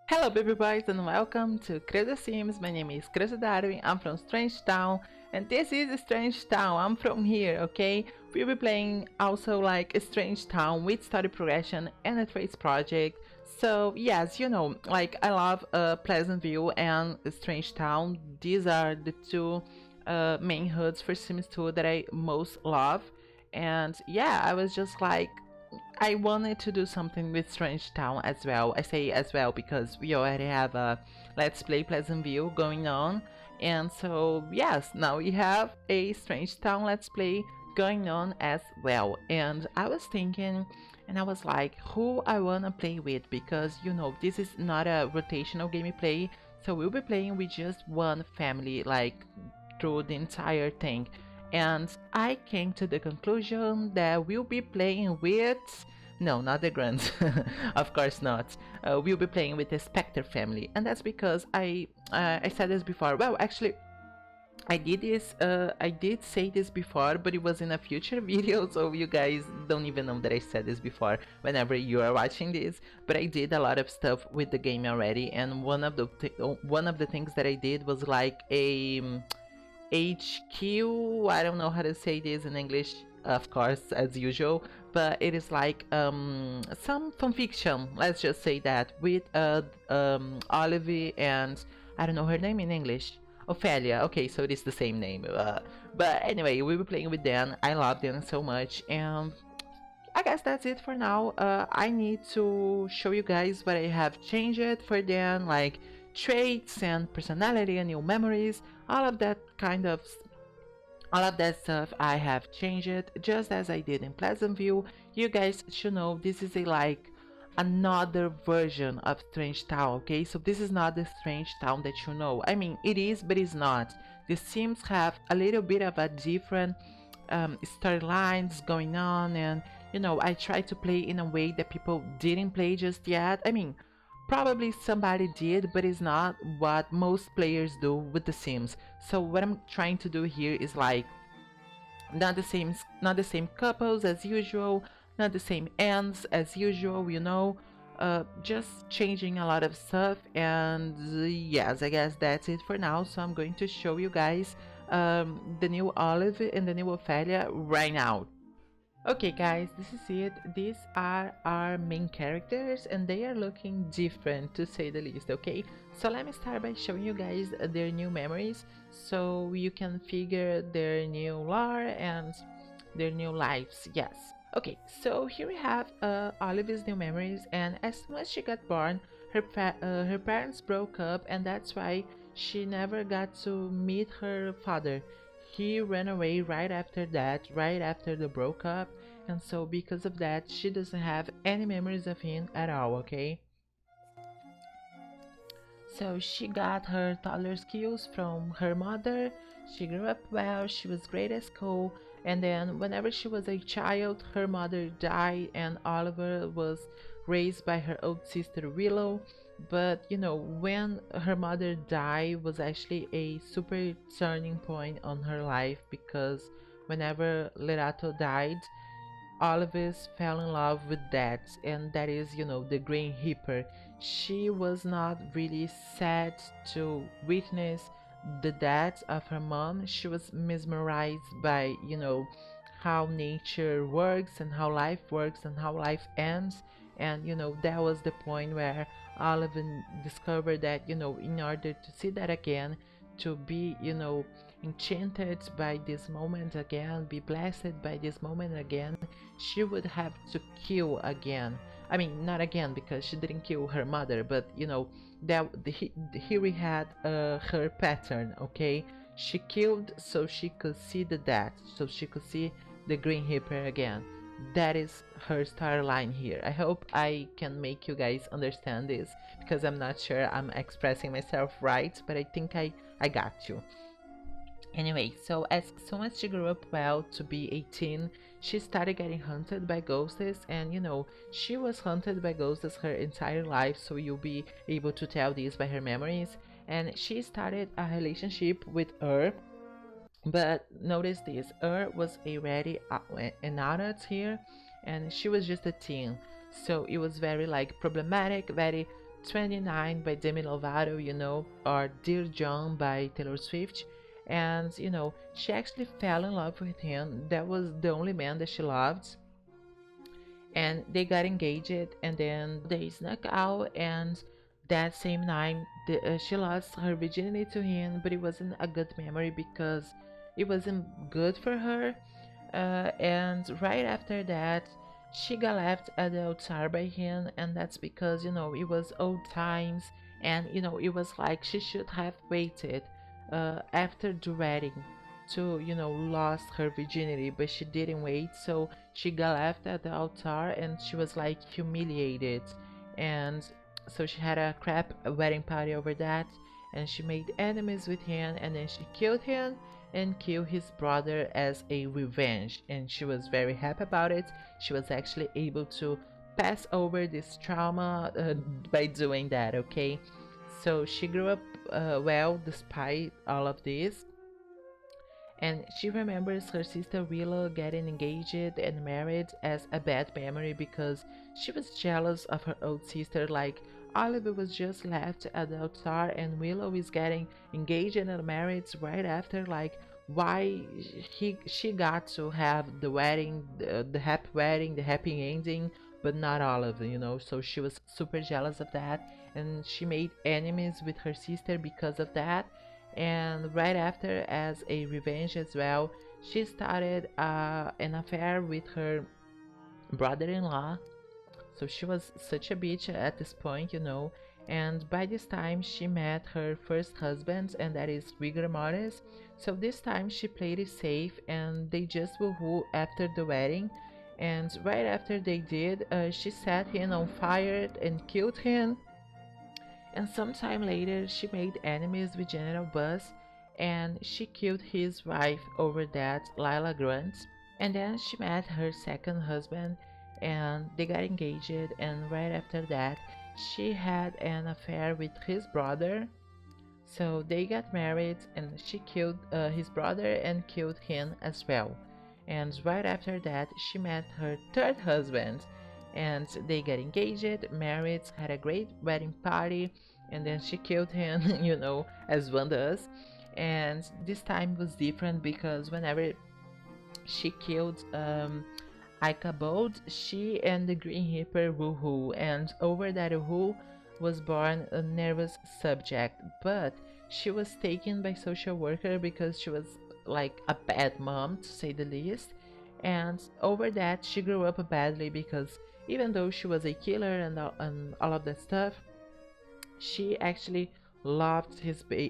Hello baby boys and welcome to Creusa Sims. My name is Creusa Darwin, I'm from Strangetown and this is Strangetown, I'm from here, okay? We'll be playing also like Strangetown with story progression and a trace project. So yes, like I love Pleasant View and Strangetown. These are the two main hoods for Sims 2 that I most love. And yeah, I was just like I wanted to do something with Strange Town as well. I say as well because we already have a Let's Play Pleasant View going on. And so, yes, now we have a Strange Town Let's Play going on as well. And I was thinking, and I was like, who I wanna play with? Because, this is not a rotational gameplay. So we'll be playing with just one family, like, through the entire thing. And I came to the conclusion that we'll be playing with no, not the Grunts. Of course not. We'll be playing with the Spectre family, and that's because I said this before. Well, actually, I did say this before, but it was in a future video, so you guys don't even know that I said this before. Whenever you are watching this, but I did a lot of stuff with the game already, and one of the things that I did was like a HQ. I don't know how to say this in English, of course, as usual, but it is like some fanfiction, let's just say that, with Olive and I don't know her name in English. Ophelia. Okay, so it is the same name. But anyway, we were playing with Dan. I love Dan so much, and I guess that's it for now. I need to show you guys what I have changed for Dan, like traits and personality and new memories, all of that all of that stuff I have changed it just as I did in Pleasant View. You guys should know this is a like another version of Strange Town, okay? So this is not the Strange Town that you know. I mean, it is, but it's not. The Sims have a little bit of a different storylines going on, and I try to play in a way that people didn't play just yet. I mean, probably somebody did, but it's not what most players do with the Sims. So what I'm trying to do here is like not the same couples as usual, not the same ends as usual, just changing a lot of stuff. And yes, I guess that's it for now. So I'm going to show you guys the new Olive and the new Ophelia right now. Okay guys, this is it. These are our main characters and they are looking different to say the least, okay? So let me start by showing you guys their new memories so you can figure their new lore and their new lives, yes. Okay, so here we have Olive's new memories, and as soon as she got born, her parents broke up, and that's why she never got to meet her father. He ran away right after that, right after the broke up, and so because of that, she doesn't have any memories of him at all, okay? So she got her toddler skills from her mother. She grew up well, she was great at school, and then whenever she was a child, her mother died and Oliver was raised by her old sister Willow. But when her mother died was actually a super turning point on her life, because whenever Lerato died, all of us fell in love with that, and that is the Green Reaper. She was not really sad to witness the death of her mom. She was mesmerized by how nature works and how life works and how life ends. And that was the point where Oliver discovered that in order to see that again, to be enchanted by this moment again, be blessed by this moment again, she would have to kill again. I mean, not again because she didn't kill her mother, but here we had her pattern, okay? She killed so she could see the death, so she could see the Green Reaper again. That is her storyline here. I hope I can make you guys understand this, because I'm not sure I'm expressing myself right, but I think I got you. Anyway, so as soon as she grew up well to be 18, she started getting hunted by ghosts, and she was hunted by ghosts her entire life, so you'll be able to tell this by her memories. And she started a relationship with her, but notice this, was already an adult here, and she was just a teen, so it was very like problematic, very 29 by Demi Lovato, or Dear John by Taylor Swift. And, she actually fell in love with him. That was the only man that she loved. And they got engaged, and then they snuck out, and that same night she lost her virginity to him, but it wasn't a good memory because it wasn't good for her. And right after that, she got left at the altar by him, and that's because it was old times, and it was like she should have waited after the wedding to lost her virginity, but she didn't wait, so she got left at the altar, and she was like humiliated, and so she had a crap wedding party over that, and she made enemies with him, and then she killed him and kill his brother as a revenge, and she was very happy about it. She was actually able to pass over this trauma by doing that. Okay, so she grew up well despite all of this, and she remembers her sister Willow getting engaged and married as a bad memory because she was jealous of her old sister. Like, Oliver was just left at the altar and Willow is getting engaged and married right after. Like, why she got to have the wedding, the happy wedding, the happy ending, but not Oliver, So she was super jealous of that, and she made enemies with her sister because of that. And right after, as a revenge as well, she started an affair with her brother-in-law. So she was such a bitch at this point. And by this time she met her first husband, and that is Rigor Mortis. So this time she played it safe, and they just woohoo after the wedding. And right after they did, she set him on fire and killed him. And sometime later, she made enemies with General Buzz, and she killed his wife over that, Lila Grant. And then she met her second husband, and they got engaged. And right after that, she had an affair with his brother. So they got married, and she killed his brother and killed him as well. And right after that, she met her third husband, and they got engaged, married, had a great wedding party, and then she killed him, as one does. And this time was different because whenever she killed Ichabod, she and the Green Reaper woohoo, and over that woohoo was born a nervous subject, but she was taken by social worker because she was like a bad mom, to say the least. And over that, she grew up badly because even though she was a killer and all of that stuff, she actually loved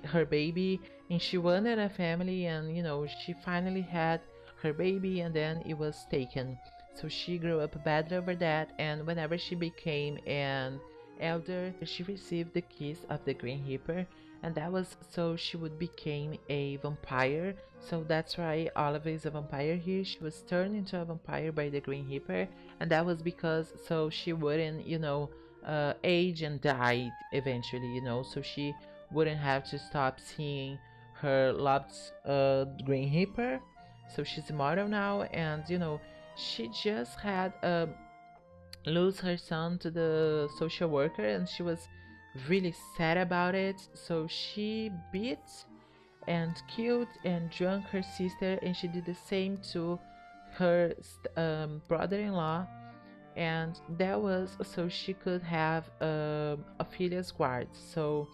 her baby, and she wanted a family, and she finally had her baby, and then it was taken. So she grew up badly over that, and whenever she became an elder, she received the kiss of the Green Reaper, and that was so she would become a vampire. So that's why Olive is a vampire here. She was turned into a vampire by the Green Reaper, and that was because so she wouldn't, age and die eventually, so she wouldn't have to stop seeing her loved Green Reaper. So she's immortal now, and she just had lose her son to the social worker, and she was really sad about it. So she beat and killed and drunk her sister, and she did the same to her brother-in-law, and that was so she could have Ophelia's guard. So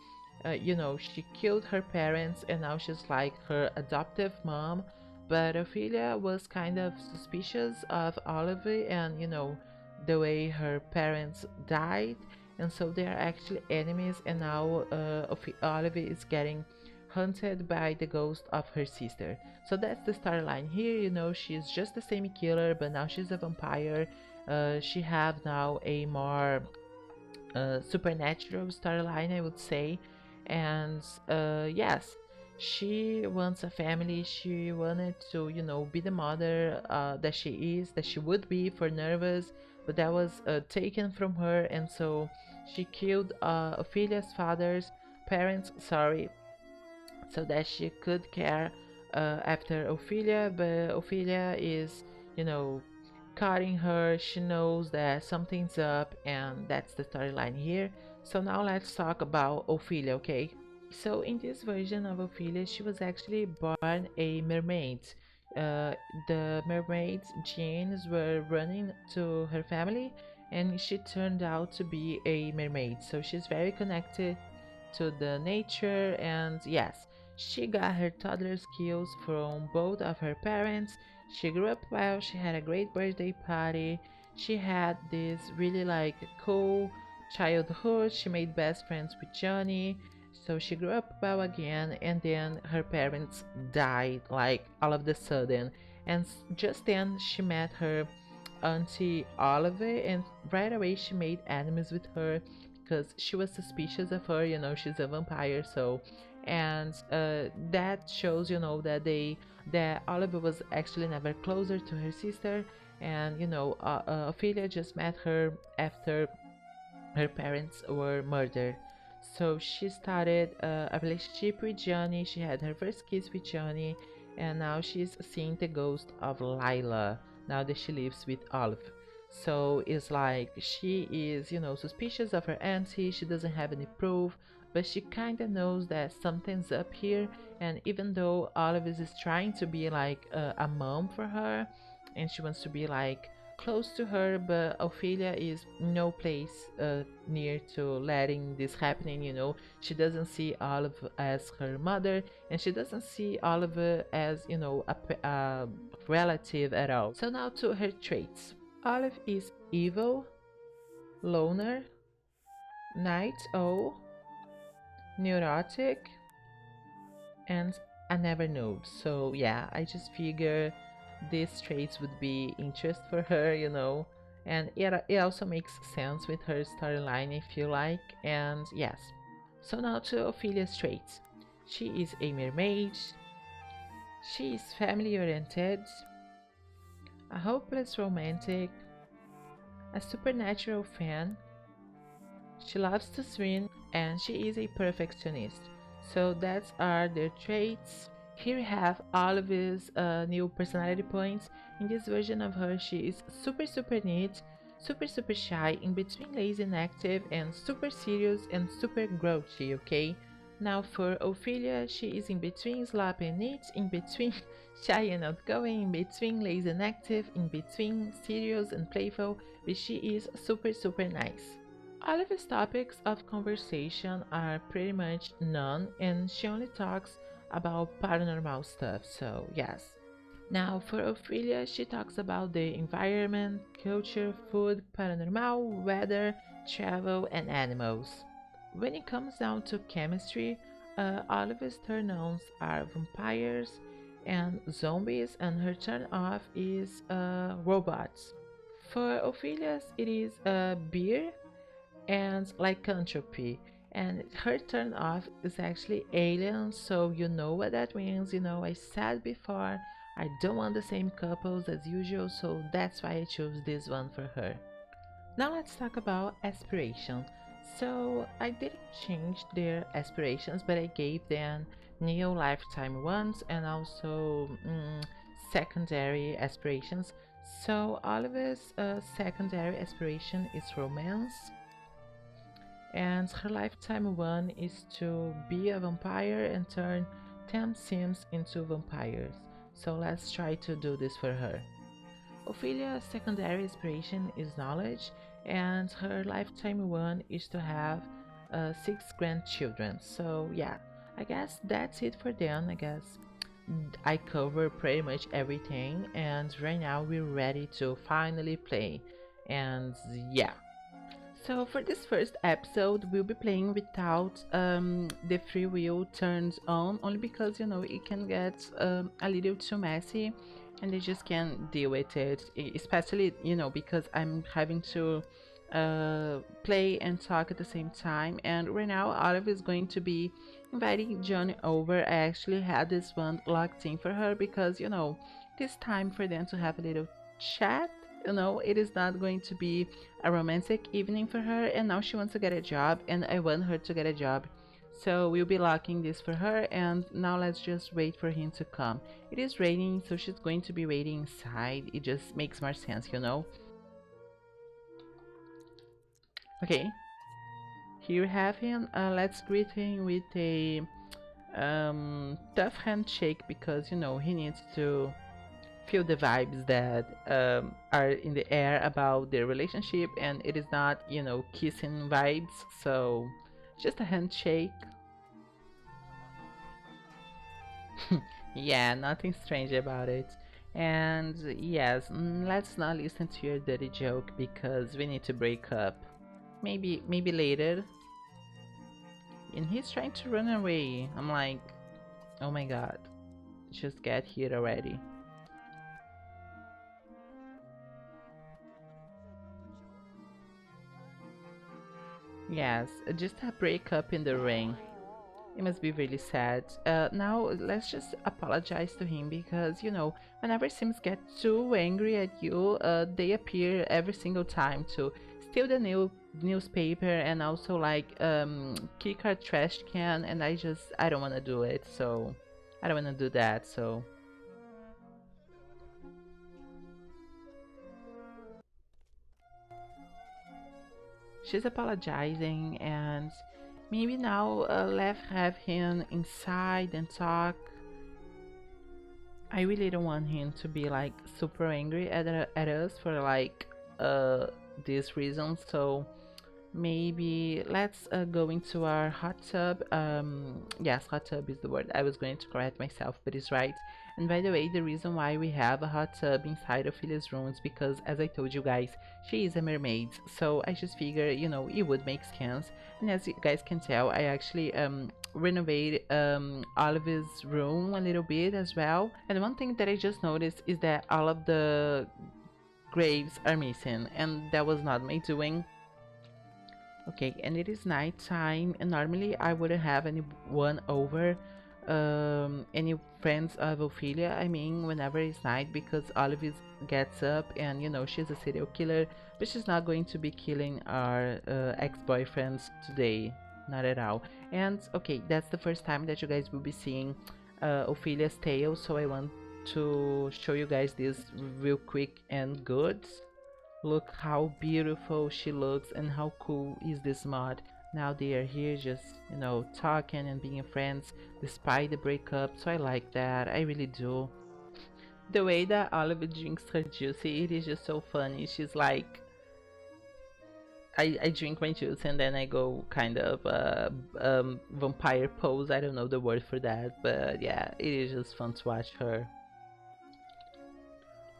she killed her parents, and now she's like her adoptive mom. But Ophelia was kind of suspicious of Olive, and the way her parents died, and so they are actually enemies. And now Olive is getting hunted by the ghost of her sister. So that's the storyline here. She's just the same killer, but now she's a vampire. She have now a more supernatural storyline, I would say. And yes, she wants a family. She wanted to be the mother that she would be for Nervous, but that was taken from her, and so she killed Ophelia's father's parents, sorry, so that she could care after Ophelia. But Ophelia is cutting her. She knows that something's up, and that's the storyline here. So now let's talk about Ophelia, okay? So in this version of Ophelia, she was actually born a mermaid. Uh, the mermaid's genes were running to her family, and she turned out to be a mermaid. So she's very connected to the nature, and yes, she got her toddler skills from both of her parents. She grew up well, she had a great birthday party, she had this really like cool childhood, she made best friends with Johnny, so she grew up well again, and then her parents died like all of the sudden, and just then she met her auntie Oliver, and right away she made enemies with her because she was suspicious of her. She's a vampire, so and that shows that Oliver was actually never closer to her sister, and Ophelia just met her after her parents were murdered. So she started a relationship with Johnny. She had her first kiss with Johnny, and now she's seeing the ghost of Lila now that she lives with Olive. So it's like she is, suspicious of her auntie. She doesn't have any proof, but she kind of knows that something's up here. And even though Olive is trying to be like a mom for her, and she wants to be like close to her, but Ophelia is no place near to letting this happening. She doesn't see Olive as her mother, and she doesn't see Olive as a relative at all. So now to her traits. Olive is evil, loner, night owl, neurotic, and I never know. So yeah, I just figure these traits would be interest for her, and it also makes sense with her storyline if you like. And yes, so now to Ophelia's traits. She is a mermaid, she is family oriented, a hopeless romantic, a supernatural fan, she loves to swim, and she is a perfectionist. So that are their traits. Here we have all of his new personality points. In this version of her, she is super super neat, super super shy, in between lazy and active, and super serious and super grouchy, okay? Now for Ophelia, she is in between sloppy and neat, in between shy and outgoing, in between lazy and active, in between serious and playful, but she is super super nice. All of his topics of conversation are pretty much none, and she only talks about paranormal stuff, so yes. Now, for Ophelia, she talks about the environment, culture, food, paranormal, weather, travel, and animals. When it comes down to chemistry, all of his turn ons are vampires and zombies, and her turn off is robots. For Ophelia's, it is beer and lycanthropy. And her turn off is actually aliens, so you know what that means. I said before, I don't want the same couples as usual, so that's why I chose this one for her. Now let's talk about aspiration. So I didn't change their aspirations, but I gave them new lifetime ones and also secondary aspirations. So Oliver's secondary aspiration is romance, and her lifetime one is to be a vampire and turn 10 Sims into vampires. So let's try to do this for her. Ophelia's secondary inspiration is knowledge, and her lifetime one is to have 6 grandchildren. So yeah, I guess that's it for them. I guess I cover pretty much everything, and right now we're ready to finally play. And yeah. So for this first episode, we'll be playing without the free will turned on, only because it can get a little too messy, and they just can't deal with it. Especially because I'm having to play and talk at the same time. And right now, Olive is going to be inviting Johnny over. I actually had this one locked in for her because it is time for them to have a little chat. It is not going to be a romantic evening for her, and now she wants to get a job, and I want her to get a job. So we'll be locking this for her, and now let's just wait for him to come. It is raining, so she's going to be waiting inside. It just makes more sense. Okay. Here we have him. Let's greet him with a tough handshake because he needs to feel the vibes that are in the air about their relationship, and it is not kissing vibes. So just a handshake. Yeah, nothing strange about it. And yes, let's not listen to your dirty joke because we need to break up. Maybe later. And he's trying to run away. I'm like, oh my god, just get here already. Yes, just a breakup in the rain. It must be really sad. Now let's just apologize to him because whenever Sims get too angry at you, they appear every single time to steal the newspaper and also like kick our trash can, and I don't want to do it. So I don't want to do that. So she's apologizing, and maybe now let's have him inside and talk. I really don't want him to be like super angry at us for like uh these reasons. So maybe let's go into our hot tub. Yes, hot tub is the word. I was going to correct myself, but it's right. And by the way, the reason why we have a hot tub inside Ophelia's room is because, as I told you guys, she is a mermaid. So I just figure, it would make sense. And as you guys can tell, I actually renovated Olive's room a little bit as well. And one thing that I just noticed is that all of the graves are missing, and that was not my doing. Okay, and it is night time, and normally I wouldn't have anyone over, any friends of Ophelia. I mean, whenever it's night, because Olive gets up, and she's a serial killer, but she's not going to be killing our ex-boyfriends today, not at all. And okay, that's the first time that you guys will be seeing Ophelia's tale, so I want to show you guys this real quick and good. Look how beautiful she looks and how cool is this mod. Now they are here just, talking and being friends despite the breakup, so I like that, I really do. The way that Olive drinks her juicy, it is just so funny. She's like, I drink my juice and then I go kind of vampire pose. I don't know the word for that, but yeah, it is just fun to watch her.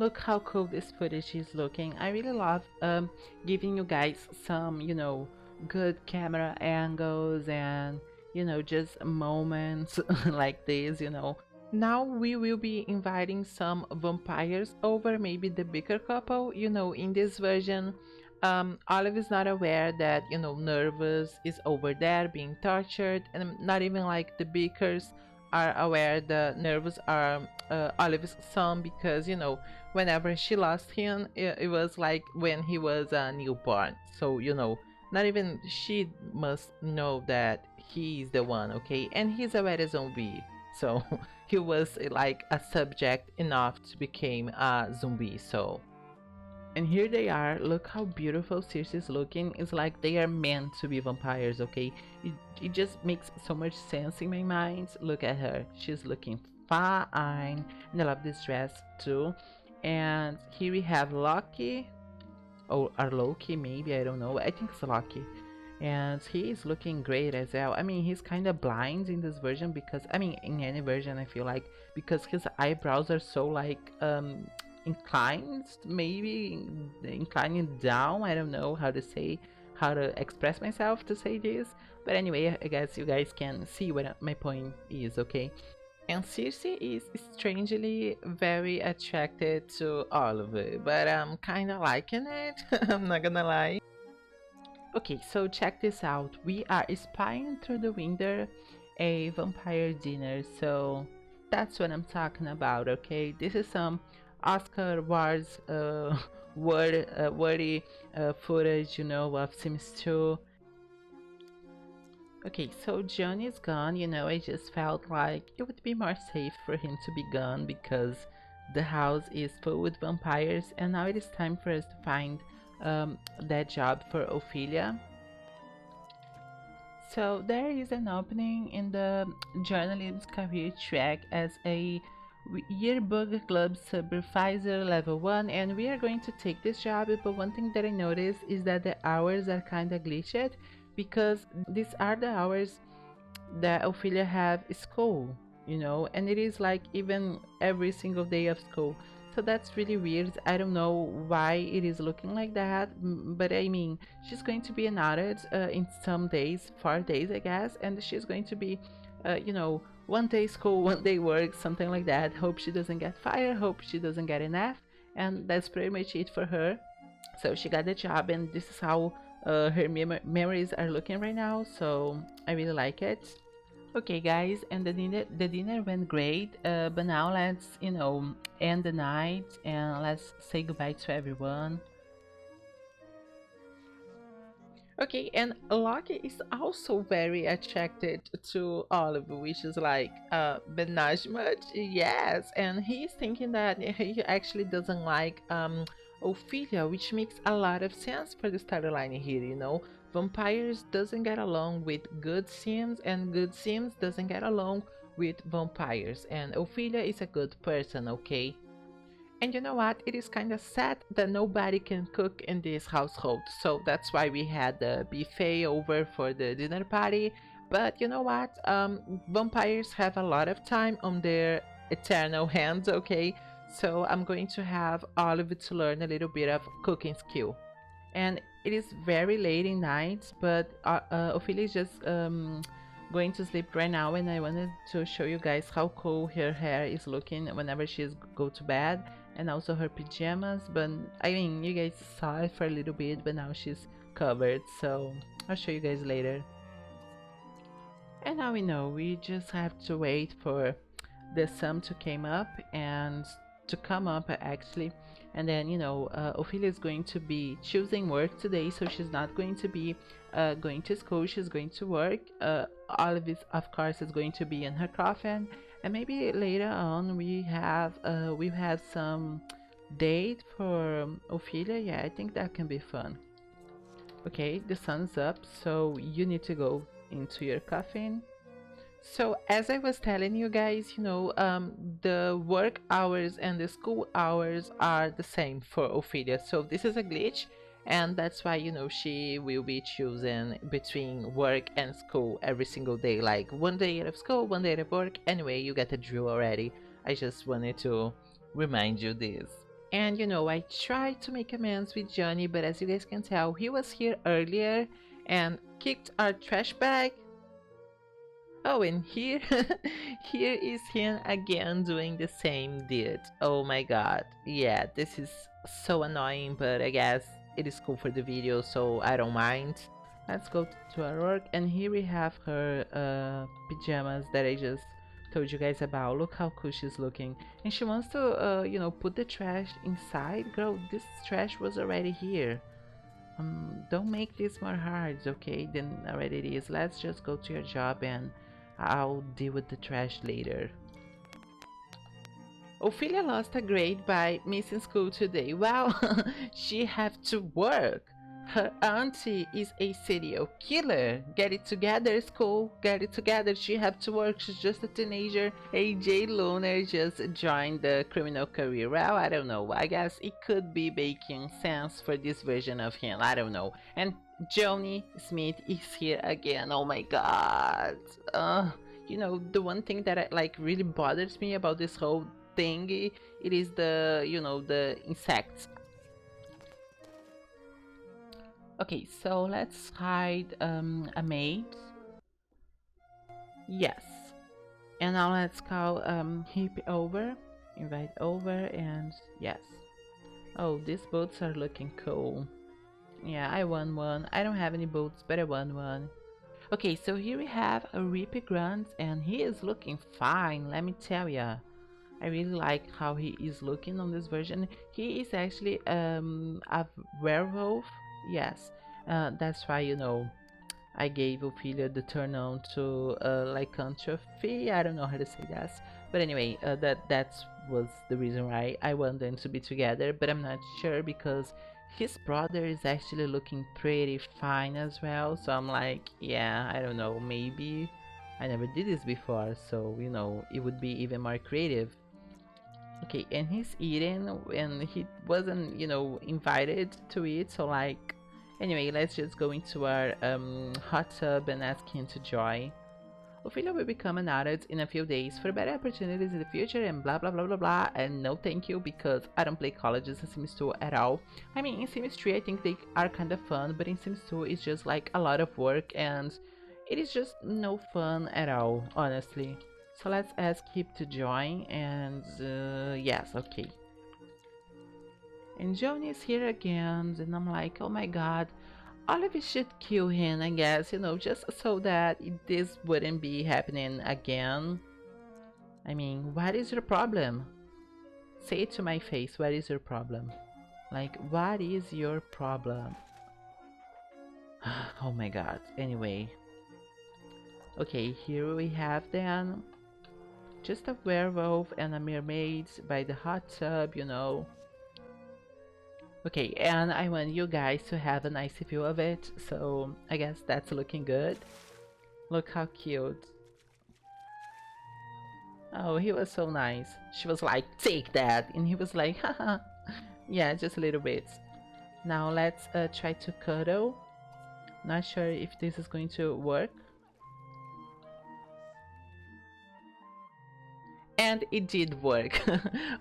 Look how cool this footage is looking. I really love giving you guys some, good camera angles and, just moments like this. Now we will be inviting some vampires over, maybe the bigger couple. In this version, Olive is not aware that, Nervous is over there being tortured, and not even like the Beakers are aware that Nervous are Olive's son because, whenever she lost him, it was like when he was a newborn. So, not even she must know that he is the one, okay? And he's already a zombie. So, he was like a subject enough to become a zombie. So, and here they are. Look how beautiful Circe is looking. It's like they are meant to be vampires, okay? It just makes so much sense in my mind. Look at her. She's looking fine. And I love this dress too. And here we have Loki. Or Loki, maybe. I don't know. I think it's Loki. And he is looking great as well. I mean, he's kind of blind in this version because, I mean, in any version, I feel like, because his eyebrows are so like, inclined, maybe inclining down. I don't know how to express myself to say this, but anyway, I guess you guys can see what my point is, okay? And Circe is strangely very attracted to Oliver, but I'm kind of liking it. I'm not gonna lie. Okay, so check this out. We are spying through the window a vampire dinner, so that's what I'm talking about, okay? This is some Oscar Awards worthy footage, of Sims 2. Okay, so John is gone, I just felt like it would be more safe for him to be gone because the house is full with vampires, and now it is time for us to find that job for Ophelia. So there is an opening in the journalism career track as a yearbook club supervisor level 1, and we are going to take this job. But one thing that I noticed is that the hours are kind of glitched because these are the hours that Ophelia have school, and it is like even every single day of school. So that's really weird. I don't know why it is looking like that, but I mean, she's going to be an adult in some days, 4 days, I guess, and she's going to be, 1 day school, 1 day work, something like that. Hope she doesn't get fired, hope she doesn't get an F, and that's pretty much it for her. So she got the job, and this is how her memories are looking right now. So I really like it. Okay, guys, and the dinner went great. But now let's end the night and let's say goodbye to everyone. Okay, and Loki is also very attracted to Olive, which is like, but not much. Yes, and he's thinking that he actually doesn't like Ophelia, which makes a lot of sense for the storyline here. Vampires doesn't get along with good Sims, and good Sims doesn't get along with vampires. And Ophelia is a good person, okay? And you know what? It is kind of sad that nobody can cook in this household. So that's why we had the buffet over for the dinner party. But you know what? Vampires have a lot of time on their eternal hands, okay? So I'm going to have Olive to learn a little bit of cooking skill. And it is very late in night, but Ophelia is just going to sleep right now, and I wanted to show you guys how cool her hair is looking whenever she's go to bed, and also her pajamas. But I mean, you guys saw it for a little bit, but now she's covered, so I'll show you guys later. And now we just have to wait for the sun to come up and to come up actually, and then Ophelia is going to be choosing work today, so she's not going to be going to school, she's going to work. Olive is, of course, is going to be in her coffin, and maybe later on we have some date for Ophelia. Yeah, I think that can be fun. Okay, the sun's up, so you need to go into your coffin. So as I was telling you guys, the work hours and the school hours are the same for Ophelia. So this is a glitch, and that's why, she will be choosing between work and school every single day. Like 1 day out of school, 1 day out of work. Anyway, you get the drill already. I just wanted to remind you this. And I tried to make amends with Johnny, but as you guys can tell, he was here earlier and kicked our trash bag. Oh, and here, here is him again doing the same deed. Oh my god. Yeah, this is so annoying, but I guess it is cool for the video, so I don't mind. Let's go to our work, and here we have her pajamas that I just told you guys about. Look how cool she's looking. And she wants to, put the trash inside. Girl, this trash was already here. Don't make this more hard, okay, than already it is. Let's just go to your job and I'll deal with the trash later. Ophelia lost a grade by missing school today. Well, she have to work. Her auntie is a serial killer. Get it together, school. Get it together. She have to work. She's just a teenager. AJ Lunar just joined the criminal career. Well, I don't know. I guess it could be making sense for this version of him. I don't know. And Joni Smith is here again. Oh my god. The one thing that really bothers me about this whole thing, it is the the insects. Okay, so let's hide a maid. Yes. And now let's call Hip over, invite over, and yes. Oh, these boats are looking cool. Yeah, I won one. I don't have any boats, but I won one. Okay, so here we have a Rippy Grunt, and he is looking fine, let me tell ya. I really like how he is looking on this version. He is actually a werewolf. Yes, that's why I gave Ophelia the turn on to lycanthropy. I don't know how to say that, but anyway, that was the reason why I want them to be together. But I'm not sure because His brother is actually looking pretty fine as well, so I'm like, yeah, I don't know, maybe I never did this before, so it would be even more creative. Okay, and he's eating and he wasn't, invited to eat, so like, anyway, let's just go into our hot tub and ask him to join. Ophelia will become an adult in a few days for better opportunities in the future and blah blah blah blah blah, and no thank you because I don't play colleges in Sims 2 at all. I mean, in Sims 3 I think they are kind of fun, but in Sims 2 it's just like a lot of work and it is just no fun at all, honestly. So let's ask him to join and yes, okay. And Johnny is here again and I'm like, oh my god, Oliver should kill him, I guess, just so that this wouldn't be happening again. I mean, what is your problem? Say it to my face, what is your problem? Like, what is your problem? Oh my god, anyway. Okay, here we have then just a werewolf and a mermaid by the hot tub. Okay, and I want you guys to have a nice view of it, so I guess that's looking good. Look how cute. Oh, he was so nice. She was like, take that, and he was like, haha. Yeah, just a little bit. Now let's try to cuddle. Not sure if this is going to work. And it did work.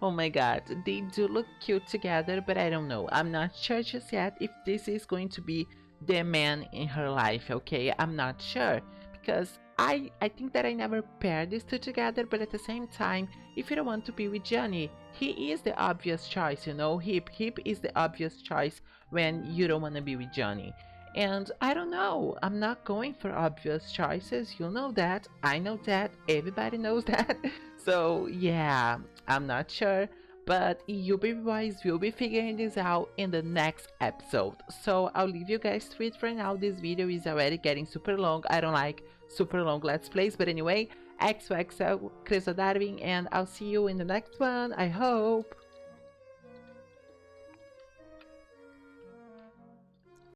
Oh my god, they do look cute together, but I don't know. I'm not sure just yet if this is going to be the man in her life, okay? I'm not sure because I think that I never paired these two together, but at the same time, if you don't want to be with Johnny, he is the obvious choice, Hip Hip is the obvious choice when you don't want to be with Johnny. And I don't know, I'm not going for obvious choices, you know that, I know that, everybody knows that. So yeah, I'm not sure, but you boys will be figuring this out in the next episode. So I'll leave you guys to it for now. This video is already getting super long. I don't like super long let's plays, but anyway, XOXO, Creusa Darwin, and I'll see you in the next one, I hope.